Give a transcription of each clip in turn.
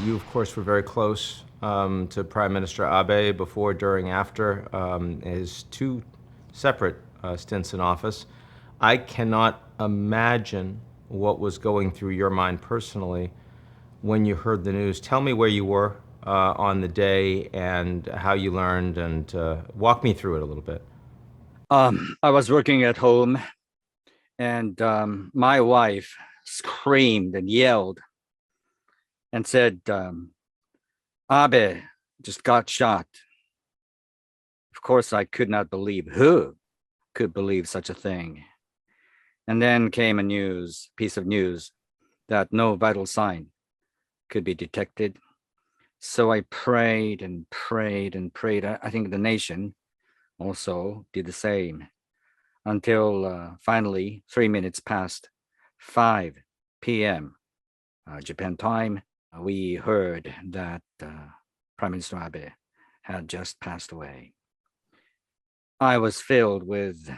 You, of course, were very close to Prime Minister Abe before, during, after his two separate stints in office. I cannot imagine what was going through your mind personally when you heard the news. Tell me where you were on the day and how you learned, and walk me through it a little bit. I was working at home, and my wife screamed and yelled and said, Abe just got shot. Of course, I could not believe. Who could believe such a thing? And then came a piece of news that no vital sign could be detected. So I prayed and prayed and prayed. I think the nation also did the same until finally 3 minutes past 5 p.m. Japan time, we heard that Prime Minister Abe had just passed away. I was filled with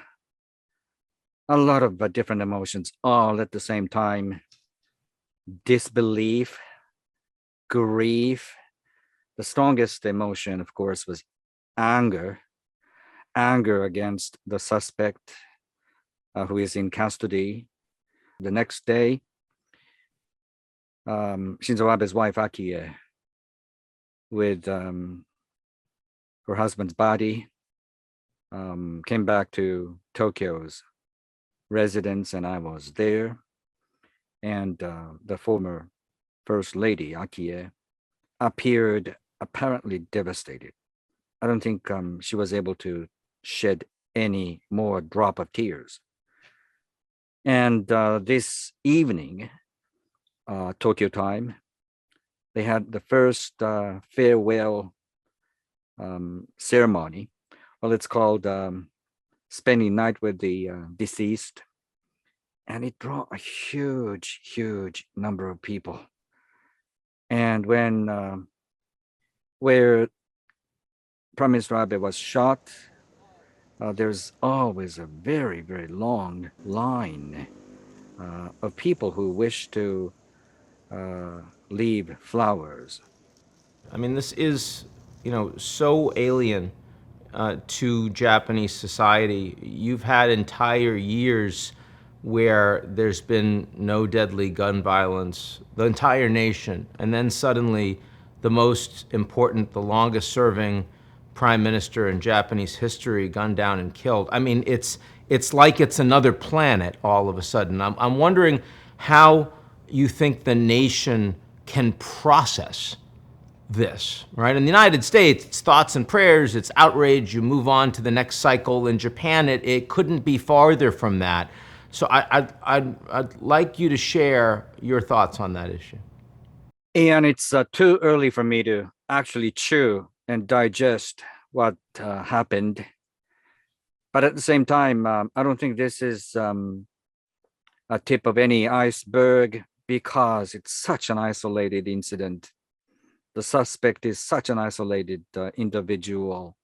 a lot of different emotions all at the same time. Disbelief, grief. The strongest emotion, of course, was anger against the suspect who is in custody. The next day, Shinzo Abe's wife, Akie, with her husband's body, came back to Tokyo's residence, and I was there. And the former First Lady, Akie, appeared apparently devastated. I don't think she was able to shed any more drop of tears. And this evening, Tokyo time, they had the first farewell ceremony. Well, it's called spending night with the deceased. And it drew a huge number of people. And when where Prime Minister Abe was shot, there's always a very long line of people who wish to leave flowers. I mean, this is, so alien to Japanese society. You've had entire years where there's been no deadly gun violence, the entire nation, and then suddenly the most important, the longest serving prime minister in Japanese history gunned down and killed. I mean, it's like it's another planet all of a sudden. I'm wondering how you think the nation can process this, right? In the United States, it's thoughts and prayers, it's outrage, you move on to the next cycle. In Japan, it couldn't be farther from that. So I'd like you to share your thoughts on that issue. And it's too early for me to actually chew and digest what happened. But at the same time, I don't think this is a tip of any iceberg, because it's such an isolated incident. The suspect is such an isolated individual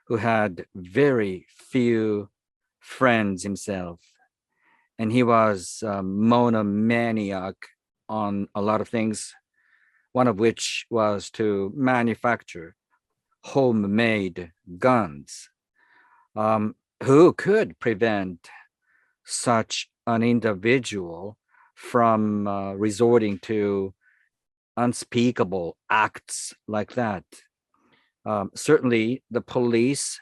who had very few friends himself. And he was monomaniac on a lot of things, one of which was to manufacture homemade guns. Who could prevent such an individual from resorting to unspeakable acts like that? Certainly, the police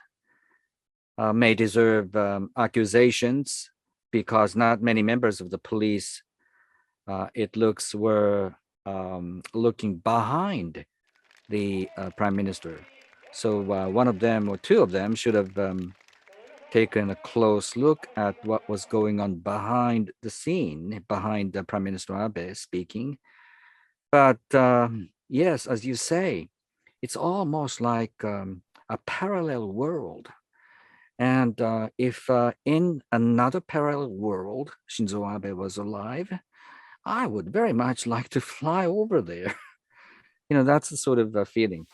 may deserve accusations, because not many members of the police, it looks, were looking behind the prime minister. So one of them or two of them should have taken a close look at what was going on behind the scene, behind the Prime Minister Abe speaking. But yes, as you say, it's almost like a parallel world. And if in another parallel world, Shinzo Abe was alive, I would very much like to fly over there. That's the sort of feeling.